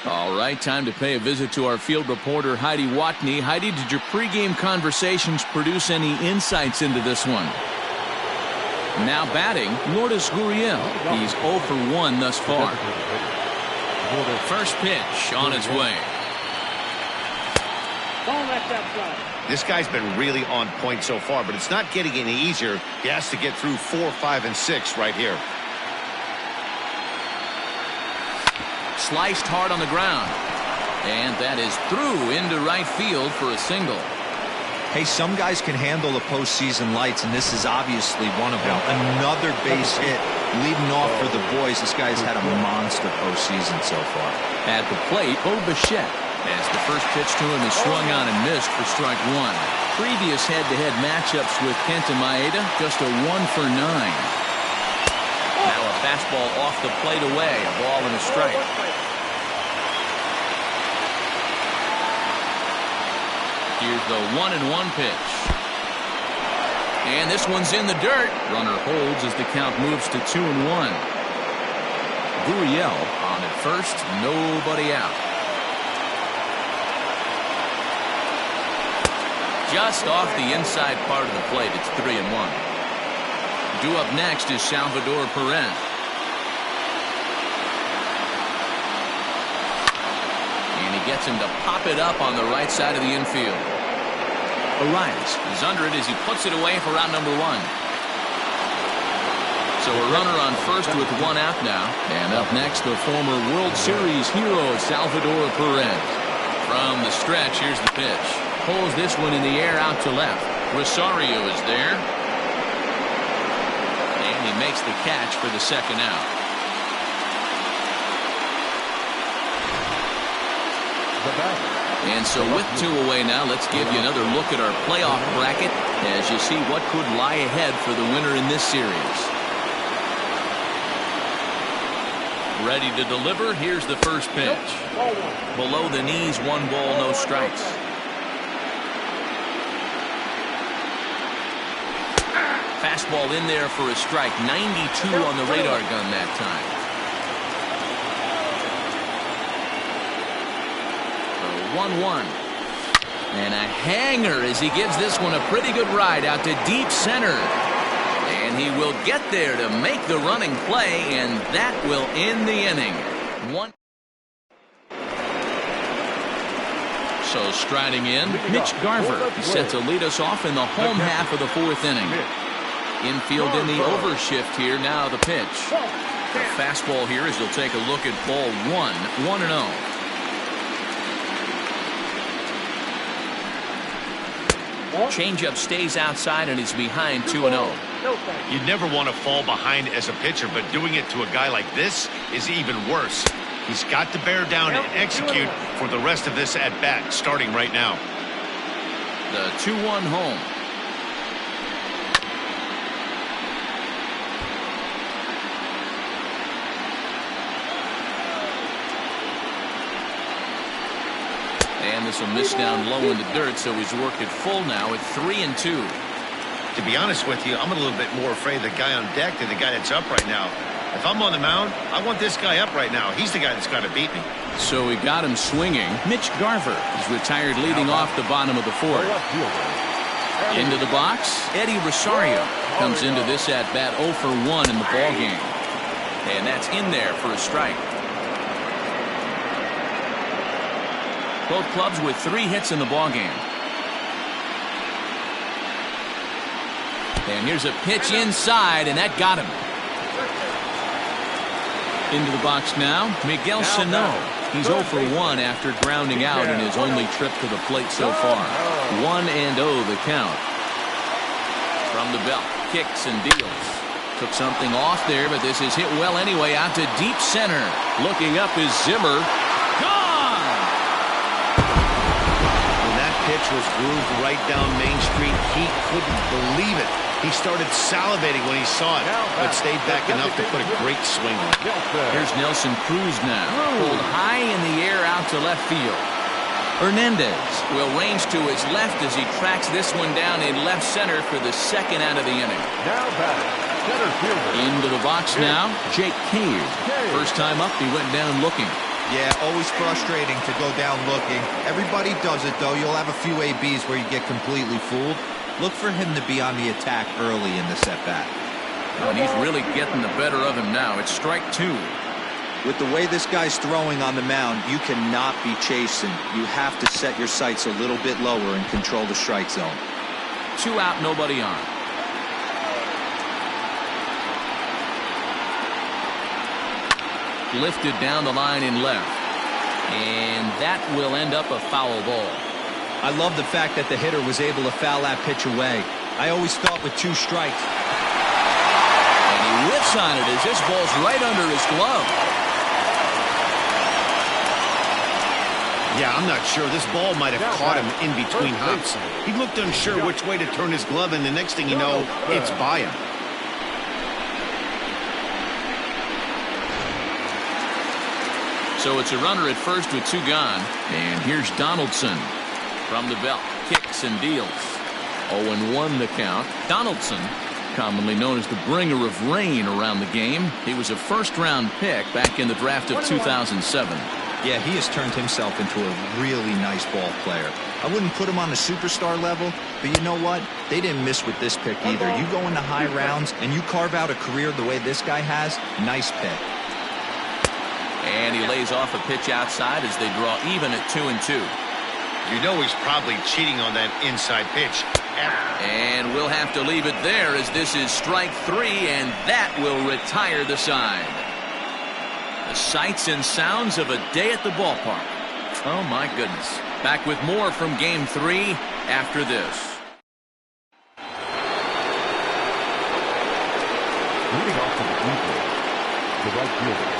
All right, time to pay a visit to our field reporter, Heidi Watney. Heidi, did your pregame conversations produce any insights into this one? Now batting, Lourdes Gurriel. He's 0 for 1 thus far. First pitch on its way. This guy's been really on point so far, but it's not getting any easier. He has to get through 4, 5, and 6 right here. Sliced hard on the ground. And that is through into right field for a single. Hey, some guys can handle the postseason lights, and this is obviously one of them. Another base hit leading off for the boys. This guy's had a monster postseason so far. At the plate, Bo Bichette. As the first pitch to him is swung on and missed for strike 1. Previous head-to-head matchups with Kenta Maeda, just a 1 for 9. Now a fastball off the plate away, a ball and a strike. Here's the 1-1 pitch. And this one's in the dirt. Runner holds as the count moves to 2-1. Gurriel on at first, nobody out. Just off the inside part of the plate, it's 3-1. Due up next is Salvador Perez. And he gets him to pop it up on the right side of the infield. Arias is under it as he puts it away for out number 1. So a runner on first with 1 out now. And up next, the former World Series hero, Salvador Perez. From the stretch, here's the pitch. Pulls this one in the air out to left. Rosario is there. And he makes the catch for the second out. And so with 2 away now, let's give you another look at our playoff bracket as you see what could lie ahead for the winner in this series. Ready to deliver. Here's the first pitch. Below the knees, 1 ball, no strikes. Fastball in there for a strike. 92 on the radar gun that time. So 1-1. And a hanger as he gives this one a pretty good ride out to deep center. And he will get there to make the running play, and that will end the inning. So striding in, Mitch Garver. He's set to lead us off in the home half of the 4th inning. Infield in the overshift here. Now the pitch. The fastball here as he'll take a look at ball 1. 1-0. Changeup stays outside and is behind 2-0. You'd never want to fall behind as a pitcher, but doing it to a guy like this is even worse. He's got to bear down and execute for the rest of this at-bat, starting right now. The 2-1 home. And this will miss down low in the dirt, so he's worked it full now at 3-2. To be honest with you, I'm a little bit more afraid of the guy on deck than the guy that's up right now. If I'm on the mound, I want this guy up right now. He's the guy that's got to beat me. So he got him swinging. Mitch Garver is retired leading off the bottom of the 4th. Into the box, Eddie Rosario comes into this at-bat 0 for 1 in the ballgame. And that's in there for a strike. Both clubs with 3 hits in the ballgame. And here's a pitch inside, and that got him. Into the box now, Miguel Sano. He's 0 for 1 after grounding out in his only trip to the plate so far. 1-0 the count. From the belt, kicks and deals. Took something off there, but this is hit well anyway out to deep center. Looking up is Zimmer. Gone! When that pitch was grooved right down Main Street, he couldn't believe it. He started salivating when he saw it, but stayed back enough to put a great swing on it. Here's Nelson Cruz now. Pulled high in the air out to left field. Hernandez will range to his left as he tracks this one down in left center for the second out of the inning. Now batting, center fielder. Into the box now, Jake Cave. First time up, he went down looking. Yeah, always frustrating to go down looking. Everybody does it, though. You'll have a few ABs where you get completely fooled. Look for him to be on the attack early in this at-bat. And he's really getting the better of him now. It's strike 2. With the way this guy's throwing on the mound, you cannot be chasing. You have to set your sights a little bit lower and control the strike zone. 2 out, nobody on. Lifted down the line in left. And that will end up a foul ball. I love the fact that the hitter was able to foul that pitch away. I always thought with 2 strikes. And he whiffs on it as this ball's right under his glove. Yeah, I'm not sure. This ball might have caught him in between hops. He looked unsure which way to turn his glove, and the next thing you know, it's by him. So it's a runner at first with 2 gone. And here's Donaldson from the belt. Kicks and deals. 0-1 the count. Donaldson, commonly known as the bringer of rain around the game. He was a first-round pick back in the draft of 2007. Yeah, he has turned himself into a really nice ball player. I wouldn't put him on the superstar level, but you know what? They didn't miss with this pick either. You go into high rounds and you carve out a career the way this guy has, nice pick. And he lays off a pitch outside as they draw even at 2-2. You know he's probably cheating on that inside pitch. And we'll have to leave it there as this is strike 3, and that will retire the side. The sights and sounds of a day at the ballpark. Oh, my goodness. Back with more from Game 3 after this. Moving off to the field, the right fielder,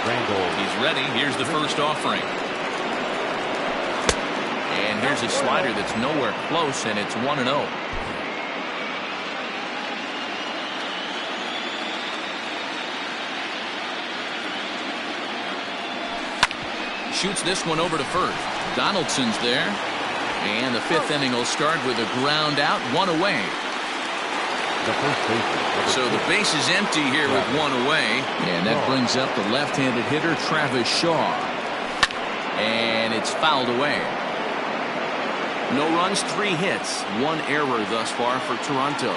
Randall. He's ready. Here's the first offering. And here's a slider that's nowhere close, and it's 1-0. Shoots this one over to first. Donaldson's there. And the 5th inning will start with a ground out, 1 away. So the base is empty here with 1 away. And that brings up the left-handed hitter, Travis Shaw. And it's fouled away. No runs, 3 hits. 1 error thus far for Toronto.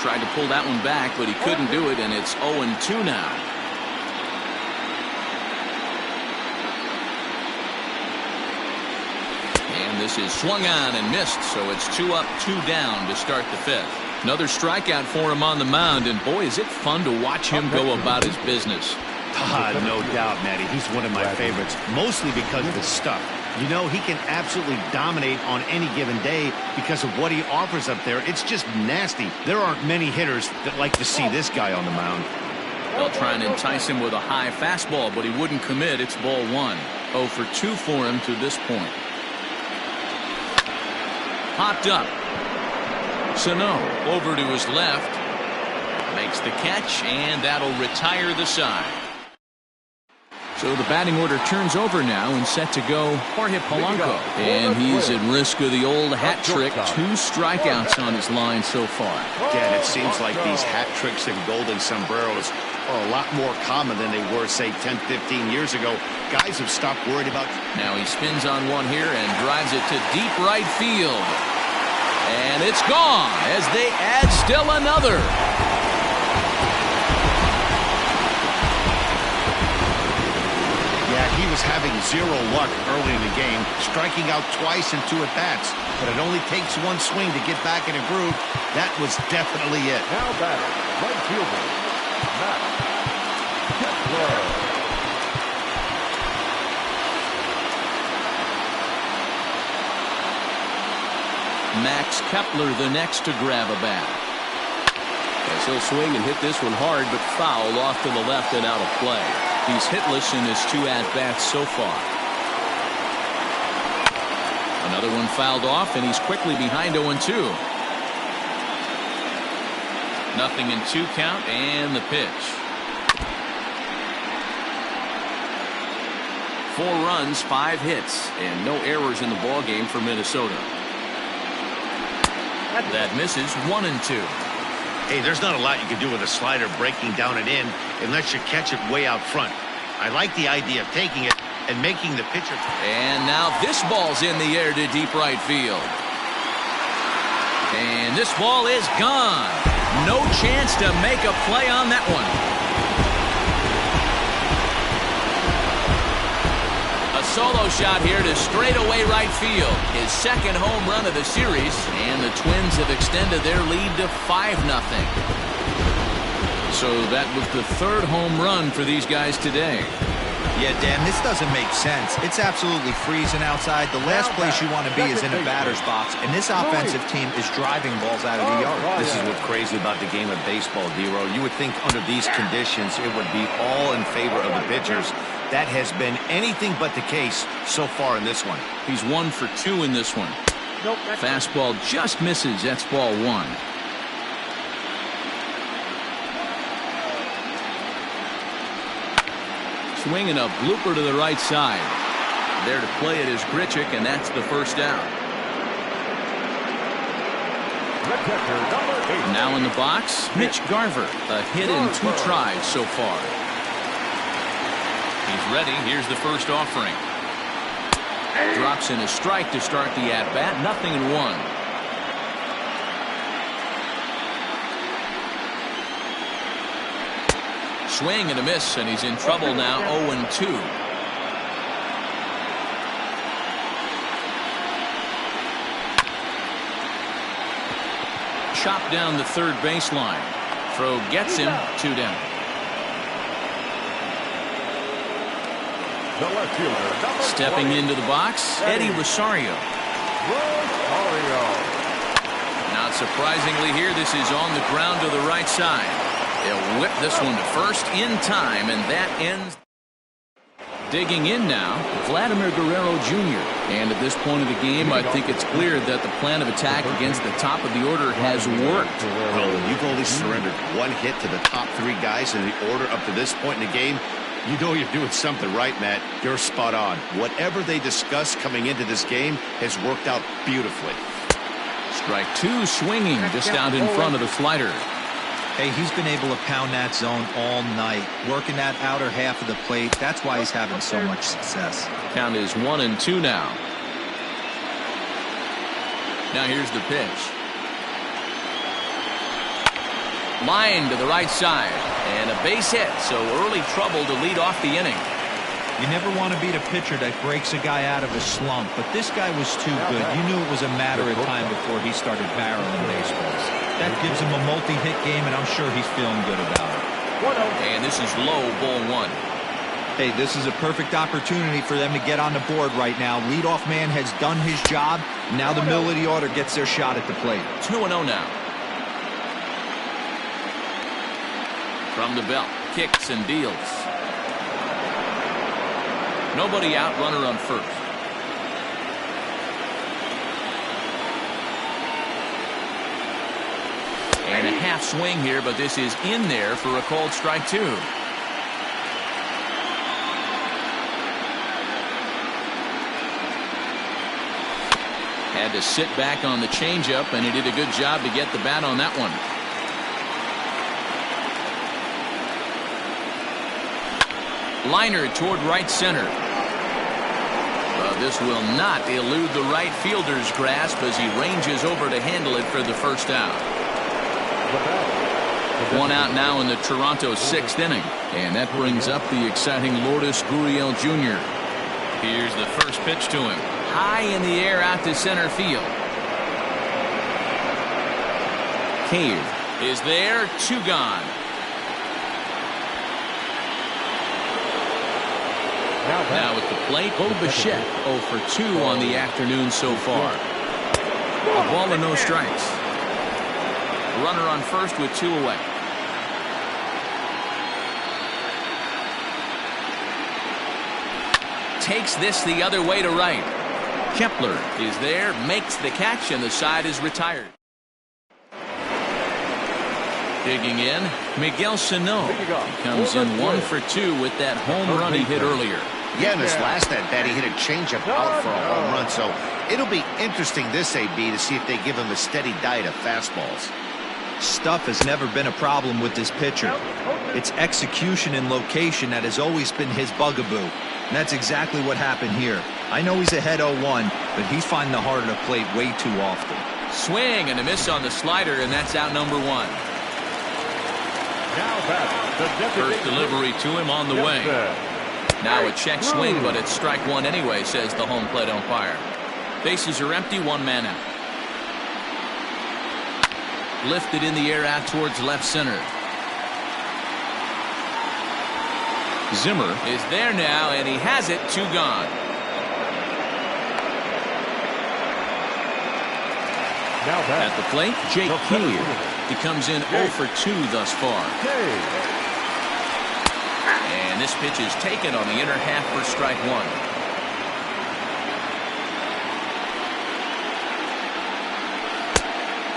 Tried to pull that one back, but he couldn't do it, and it's 0-2 now. And this is swung on and missed, so it's 2 up, 2 down to start the 5th. Another strikeout for him on the mound, and boy, is it fun to watch him go about his business. No doubt, Matty. He's one of my favorites, mostly because of his stuff. You know, he can absolutely dominate on any given day because of what he offers up there. It's just nasty. There aren't many hitters that like to see this guy on the mound. They'll try and entice him with a high fastball, but he wouldn't commit. It's ball 1. 0 for 2 for him to this point. Popped up. Sano over to his left. Makes the catch, and that'll retire the side. So the batting order turns over now and set to go Jorge Polanco. And he's at risk of the old hat trick. 2 strikeouts on his line so far. Again, it seems like these hat tricks and golden sombreros are a lot more common than they were, say, 10, 15 years ago. Guys have stopped worried about. Now he spins on one here and drives it to deep right field. And it's gone as they add still another. Yeah, he was having 0 luck early in the game, striking out twice in 2 at-bats. But it only takes 1 swing to get back in a groove. That was definitely it. Now batter, right fielder, Matt Kepler. Max Kepler the next to grab a bat. As he'll swing and hit this one hard, but foul off to the left and out of play. He's hitless in his 2 at-bats so far. Another one fouled off, and he's quickly behind 0-2. Nothing in 2 count, and the pitch. 4 runs, 5 hits, and no errors in the ballgame for Minnesota. That misses 1-2. Hey, there's not a lot you can do with a slider breaking down and in unless you catch it way out front. I like the idea of taking it and making the pitcher. And now this ball's in the air to deep right field. And this ball is gone. No chance to make a play on that one. A solo shot here to straightaway right field. His second home run of the series, and the Twins have extended their lead to 5-0. So that was the third home run for these guys today. Yeah, Dan, this doesn't make sense. It's absolutely freezing outside. The last place you want to be is in a batter's box, and this offensive team is driving balls out of the yard. This is what's crazy about the game of baseball, D-Row. You would think under these conditions it would be all in favor of the pitchers. That has been anything but the case so far in this one. He's 1 for 2 in this one. Fastball just misses. That's ball 1. Swing and a blooper to the right side. There to play it is Grichuk, and that's the first out. Now in the box, Mitch Garver. A hit in 2 tries so far. He's ready. Here's the first offering. Drops in a strike to start the at-bat. 0-1. Swing and a miss, and he's in trouble now. 0-2. Chopped down the third baseline. Throw gets him. 2 down. Stepping into the box, Eddie Rosario. Not surprisingly here, this is on the ground to the right side. They'll whip this one to first in time, and that ends. Digging in now, Vladimir Guerrero Jr. And at this point of the game, I think it's clear that the plan of attack against the top of the order has worked. Well, when you've only surrendered 1 hit to the top 3 guys in the order up to this point in the game, you know you're doing something right, Matt. You're spot on. Whatever they discussed coming into this game has worked out beautifully. Strike 2, swinging just out in front of the slider. Hey, he's been able to pound that zone all night, working that outer half of the plate. That's why he's having so much success. Count is 1-2 now. Now here's the pitch. Line to the right side, and a base hit, so early trouble to lead off the inning. You never want to beat a pitcher that breaks a guy out of a slump, but this guy was too good. You knew it was a matter of time before he started barreling baseballs. That gives him a multi-hit game, and I'm sure he's feeling good about it. And this is low, ball 1. Hey, this is a perfect opportunity for them to get on the board right now. Leadoff man has done his job. Now the middle of the order gets their shot at the plate. 2-0 now. From the belt, kicks and deals. Nobody out, runner on first. And a half swing here, but this is in there for a called strike 2. Had to sit back on the changeup, and he did a good job to get the bat on that one. Liner toward right center. This will not elude the right fielder's grasp as he ranges over to handle it for the first out. 1 out now in the Toronto 6th inning, and that brings up the exciting Lourdes Gurriel Jr. Here's the first pitch to him. High in the air out to center field. Cave is there, 2 gone. Now at the plate, Bo Bichette 0 for 2 on the afternoon so far. A ball and no strikes. Runner on first with 2 away. Takes this the other way to right. Kepler is there, makes the catch, and the side is retired. Digging in, Miguel Sano. He comes in 1 for 2 with that home run he hit earlier. Yeah, in this last at-bat, he hit a changeup out for a home run, so it'll be interesting this AB to see if they give him a steady diet of fastballs. Stuff has never been a problem with this pitcher. It's execution and location that has always been his bugaboo. And that's exactly what happened here. I know he's ahead 0-1, but he's finding the heart of the plate way too often. Swing and a miss on the slider, and that's out number one. First delivery to him on the way. Now a check swing, but it's strike one anyway, says the home plate umpire. Bases are empty, one man out. Lifted in the air out towards left center. Zimmer is there now, and he has it. 2 gone. At the plate, Jake Hilliard. He comes in 0 for 2 thus far. And this pitch is taken on the inner half for strike one.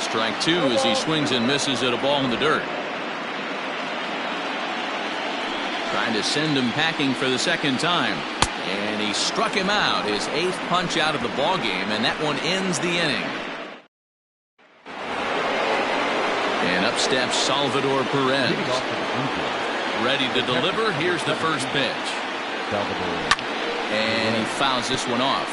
Strike 2 as he swings and misses at a ball in the dirt. Trying to send him packing for the second time. And he struck him out. His 8th punch out of the ball game, and that one ends the inning. And up steps Salvador Perez. Ready to deliver. Here's the first pitch. And he fouls this one off.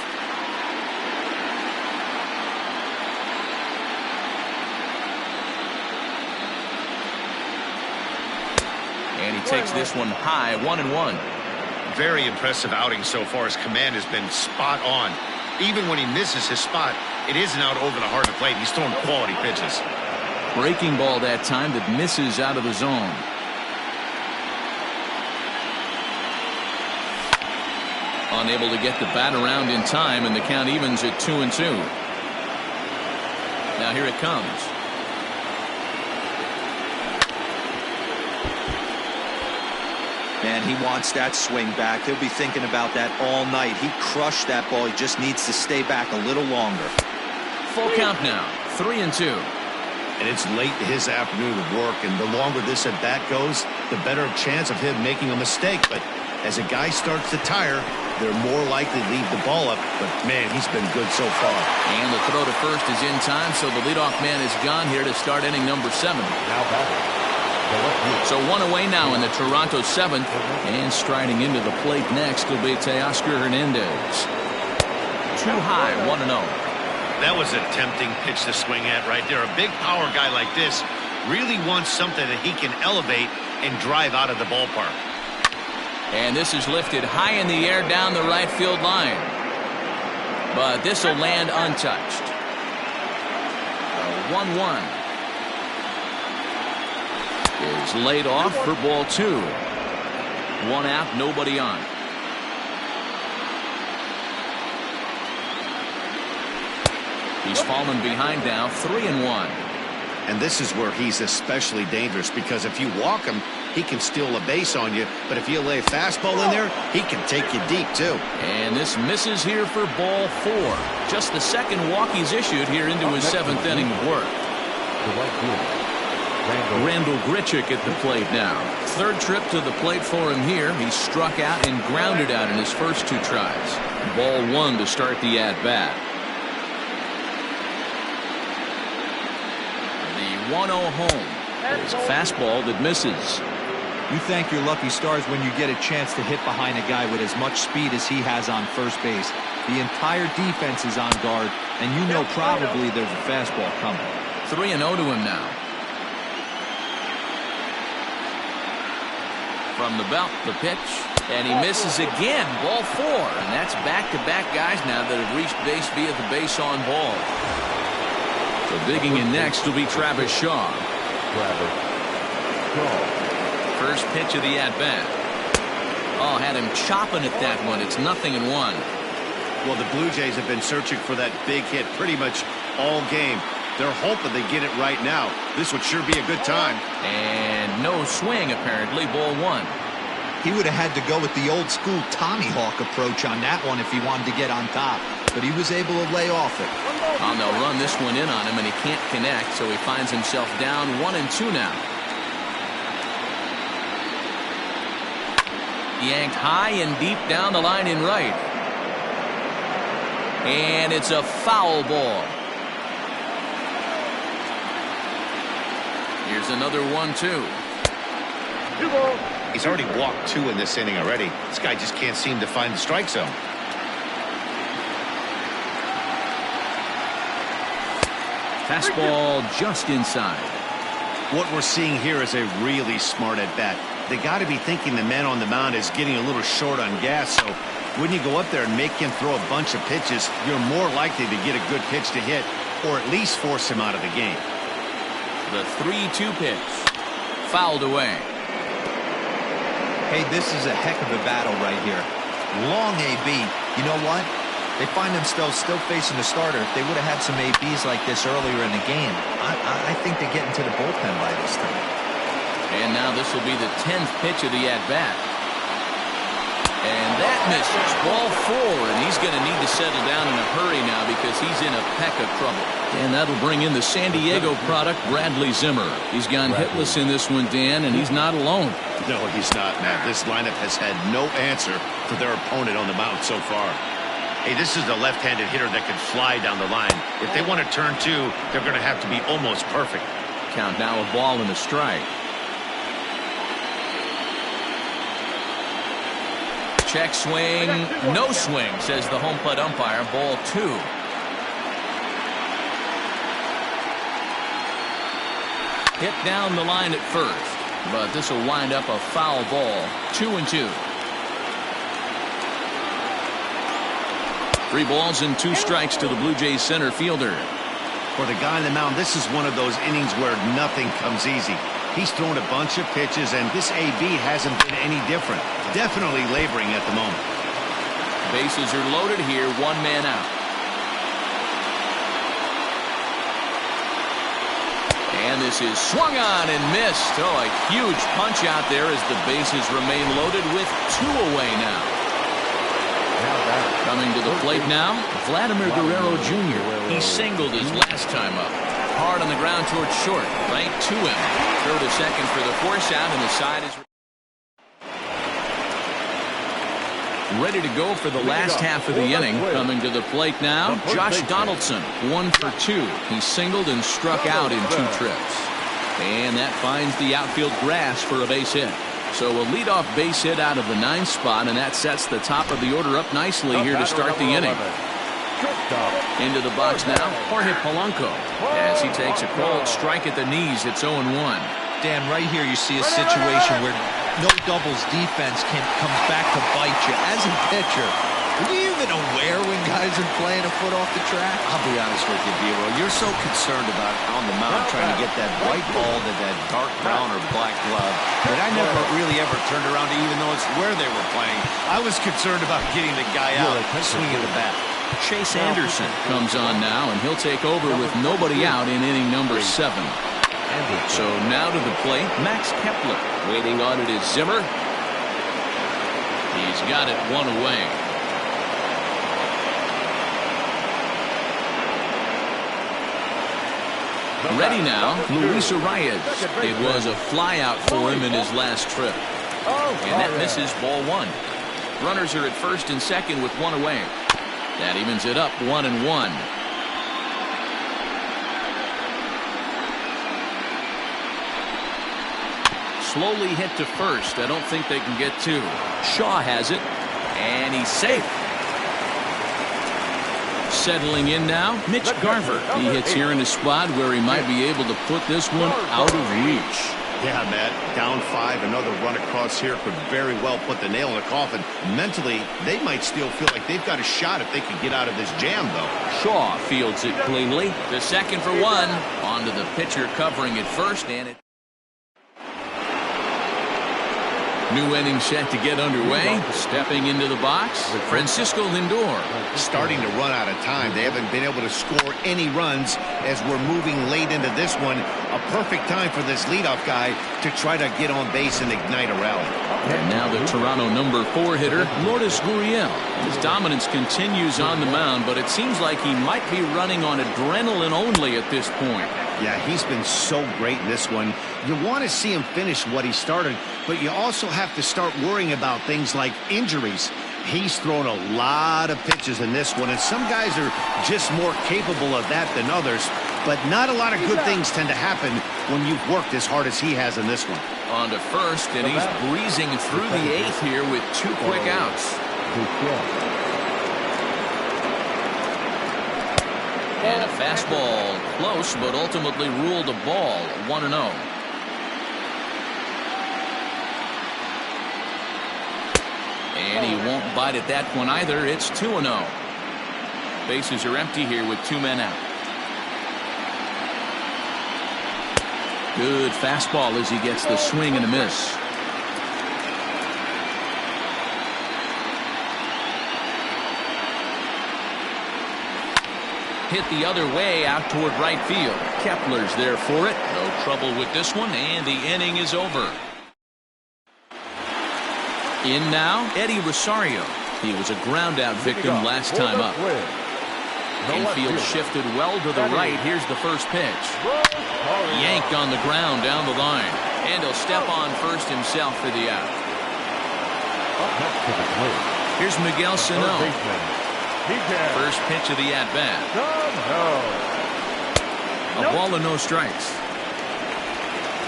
And he takes this one high, 1-1. Very impressive outing so far. His command has been spot on. Even when he misses his spot, it isn't out over the heart of the plate. He's throwing quality pitches. Breaking ball that time that misses out of the zone. Unable to get the bat around in time, and the count evens at 2-2. Now here it comes. Man, he wants that swing back. He'll be thinking about that all night. He crushed that ball. He just needs to stay back a little longer. Full count now, 3-2. And it's late in his afternoon of work, and the longer this at bat goes, the better chance of him making a mistake. But as a guy starts to tire, they're more likely to leave the ball up. But man, he's been good so far. And the throw to first is in time, so the leadoff man is gone here to start inning number 7. So one away now in the Toronto 7th, and striding into the plate next will be Teoscar Hernandez. Too high, 1-0. That was a tempting pitch to swing at right there. A big power guy like this really wants something that he can elevate and drive out of the ballpark. And this is lifted high in the air down the right field line. But this will land untouched. 1-1. Is laid off for ball 2. 1 out, nobody on. He's fallen behind now, 3-1. And this is where he's especially dangerous, because if you walk him, he can steal a base on you. But if you lay a fastball in there, he can take you deep, too. And this misses here for ball 4. Just the second walk he's issued here into his 7th inning of work. Randall Grichuk at the plate now. 3rd trip to the plate for him here. He struck out and grounded out in his first 2 tries. Ball 1 to start the at-bat. The 1-0 home. There's a fastball that misses. You thank your lucky stars when you get a chance to hit behind a guy with as much speed as he has on first base. The entire defense is on guard, and you know probably there's a fastball coming. 3-0 to him now. From the belt, the pitch, and he misses again. Ball 4, and that's back-to-back guys now that have reached base via the base on ball. So digging in next will be Travis Shaw. First pitch of the at-bat. Oh, had him chopping at that one. It's 0-1. Well, the Blue Jays have been searching for that big hit pretty much all game. They're hoping they get it right now. This would sure be a good time. And no swing, apparently. Ball 1. He would have had to go with the old-school Tommy Hawk approach on that one if he wanted to get on top. But he was able to lay off it. Oh, they'll run this one in on him, and he can't connect, so he finds himself down 1-2 now. Yanked high and deep down the line in right. And it's a foul ball. Here's another 1-2. He's already walked 2 in this inning already. This guy just can't seem to find the strike zone. Fastball just inside. What we're seeing here is a really smart at-bat. They got to be thinking the man on the mound is getting a little short on gas, so when you go up there and make him throw a bunch of pitches, you're more likely to get a good pitch to hit or at least force him out of the game. The 3-2 pitch. Fouled away. Hey, this is a heck of a battle right here. Long AB. You know what? They find themselves still facing the starter. If they would have had some ABs like this earlier in the game, I think they get into the bullpen by this time. And now this will be the 10th pitch of the at-bat. And that misses. Ball 4, and he's going to need to settle down in a hurry now because he's in a peck of trouble. And that'll bring in the San Diego product, Bradley Zimmer. He's gone hitless in this one, Dan, and he's not alone. No, he's not, Matt. This lineup has had no answer for their opponent on the mound so far. Hey, this is a left-handed hitter that can fly down the line. If they want to turn 2, they're going to have to be almost perfect. Count now a ball and a strike. Check swing, no swing, says the home plate umpire. Ball 2. Hit down the line at first, but this will wind up a foul ball. 2-2. 3 balls and 2 strikes to the Blue Jays center fielder. For the guy on the mound, this is one of those innings where nothing comes easy. He's thrown a bunch of pitches, and this AB hasn't been any different. Definitely laboring at the moment. Bases are loaded here, 1 man out. And this is swung on and missed. Oh, a huge punch out there as the bases remain loaded with 2 away now. Coming to the plate now, Vladimir Guerrero Jr. He singled his last time up. Hard on the ground towards short. Right to him. Throw to second for the force out, and the side is ready to go for the last half of the inning. Coming to the plate now, Josh Donaldson, 1 for 2. He singled and struck out in 2 trips. And that finds the outfield grass for a base hit. So a leadoff base hit out of the 9th spot, and that sets the top of the order up nicely here to start the inning. Into the box now, Jorge Polanco, as he takes a cold strike at the knees. It's 0-1. Dan, right here you see a situation where no doubles defense comes back to bite you. As a pitcher, are you even aware when guys are playing a foot off the track? I'll be honest with you, Vero. You're so concerned about on the mound trying to get that white ball to that dark brown or black glove that I never really ever turned around to even notice where they were playing. I was concerned about getting the guy out, swinging the bat. Chase Anderson comes on now, and he'll take over with nobody out in inning number 7. So now to the plate, Max Kepler. Waiting on it is Zimmer. He's got it 1 away. Ready now, Luis Arias. It was a flyout for him in his last trip. And that misses. Ball 1. Runners are at first and second with 1 away. That evens it up 1-1. Slowly hit to first. I don't think they can get 2. Shaw has it, and he's safe. Settling in now, Mitch Garver. He hits here in a spot where he might be able to put this one out of reach. Yeah, Matt, down 5, another run across here could very well put the nail in the coffin. Mentally, they might still feel like they've got a shot if they could get out of this jam, though. Shaw fields it cleanly. The second for 1. On to the pitcher covering it first, and it. New inning set to get underway. Stepping into the box, Francisco Lindor. Starting to run out of time. They haven't been able to score any runs as we're moving late into this one. A perfect time for this leadoff guy to try to get on base and ignite a rally. And now the Toronto number 4 hitter, Lourdes Gurriel. His dominance continues on the mound, but it seems like he might be running on adrenaline only at this point. Yeah, he's been so great in this one. You want to see him finish what he started, but you also have to start worrying about things like injuries. He's thrown a lot of pitches in this one, and some guys are just more capable of that than others, but not a lot of good things tend to happen when you've worked as hard as he has in this one. On to first, and he's breezing through the eighth here with 2 quick outs. And a fastball close, but ultimately ruled a ball. 1-0. And he won't bite at that one either. It's 2-0. Bases are empty here with 2 men out. Good fastball as he gets the swing and a miss. Hit the other way out toward right field. Kepler's there for it. No trouble with this one, and the inning is over. In now, Eddie Rosario. He was a ground-out victim last time up. Infield shifted well to the right. Here's the first pitch. Yanked on the ground down the line. And he'll step on first himself for the out. Here's Miguel Sano. First pitch of the at-bat. A ball and no strikes.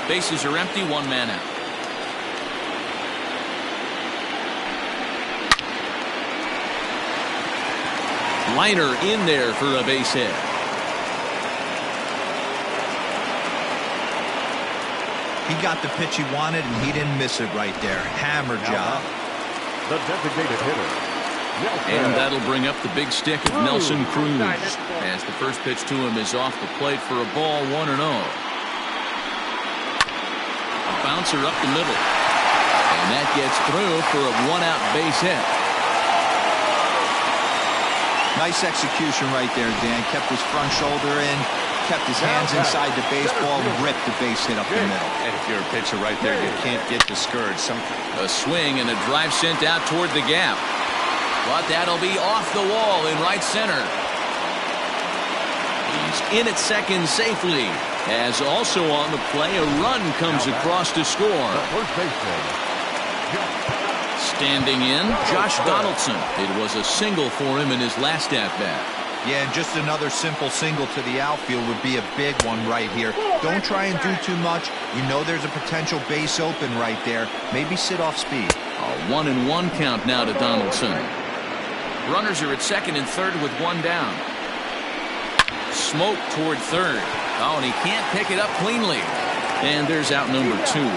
Bases are empty, 1 man out. Liner in there for a base hit. He got the pitch he wanted, and he didn't miss it right there. Hammer job. The designated hitter. And that'll bring up the big stick of Nelson Cruz. As the first pitch to him is off the plate for a ball, 1-0. A bouncer up the middle. And that gets through for a 1-out base hit. Nice execution right there, Dan. Kept his front shoulder in, kept his hands inside the baseball, and ripped the base hit up the middle. And if you're a pitcher right there, you can't get discouraged. A swing and a drive sent out toward the gap. But that'll be off the wall in right center. He's in at second safely. As also on the play, a run comes across to score. First baseman. Standing in, Josh Donaldson. It was a single for him in his last at-bat. Yeah, and just another simple single to the outfield would be a big one right here. Don't try and do too much. You know there's a potential base open right there. Maybe sit off speed. A 1-1 count now to Donaldson. Runners are at second and third with 1 down. Smoke toward third. Oh, and he can't pick it up cleanly. And there's out number 2.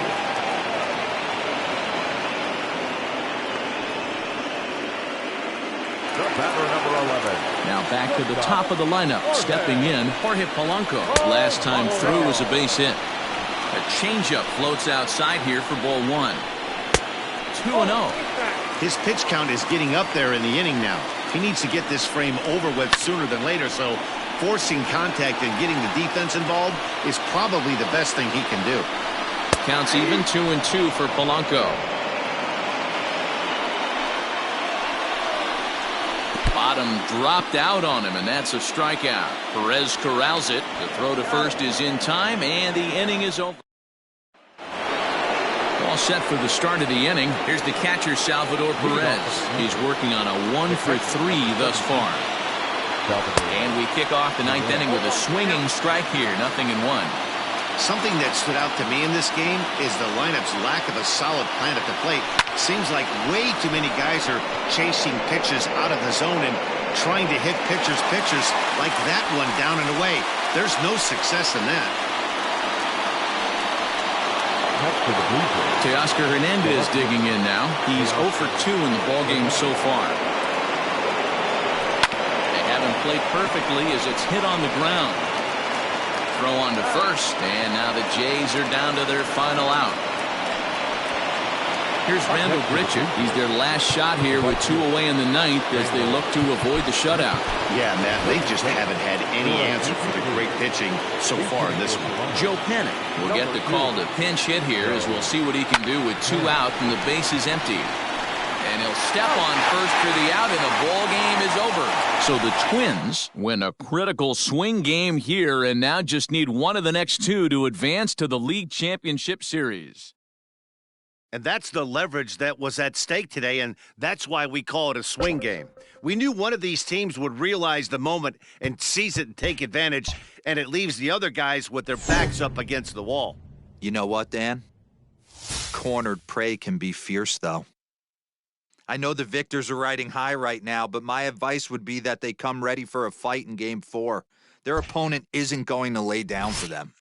Batter number 11. Now back to the top of the lineup. Stepping in, Jorge Polanco. Last time through was a base hit. A changeup floats outside here for ball 1. 2-0. His pitch count is getting up there in the inning now. He needs to get this frame over with sooner than later, so forcing contact and getting the defense involved is probably the best thing he can do. Counts even, 2-2 for Polanco. Bottom dropped out on him, and that's a strikeout. Perez corrals it. The throw to first is in time, and the inning is over. All set for the start of the inning. Here's the catcher, Salvador Perez. He's working on a 1-for-3 thus far. And we kick off the 9th inning with a swinging strike here. 0-1. Something that stood out to me in this game is the lineup's lack of a solid plan at the plate. Seems like way too many guys are chasing pitches out of the zone and trying to hit pitchers like that one down and away. There's no success in that. Teoscar Hernandez digging in now. He's 0 for 2 in the ballgame so far. They haven't played perfectly as it's hit on the ground. Throw on to first, and now the Jays are down to their final out. Here's Randall Grichuk. He's their last shot here with 2 away in the 9th as they look to avoid the shutout. Yeah, Matt, they just haven't had any answer for the great pitching so far in this one. Joe Panik will get the call to pinch hit here as we'll see what he can do with 2 out and the base is empty. And he'll step on first for the out, and the ball game is over. So the Twins win a critical swing game here and now just need one of the next 2 to advance to the League Championship Series. And that's the leverage that was at stake today, and that's why we call it a swing game. We knew one of these teams would realize the moment and seize it and take advantage, and it leaves the other guys with their backs up against the wall. You know what, Dan? Cornered prey can be fierce, though. I know the victors are riding high right now, but my advice would be that they come ready for a fight in Game 4. Their opponent isn't going to lay down for them.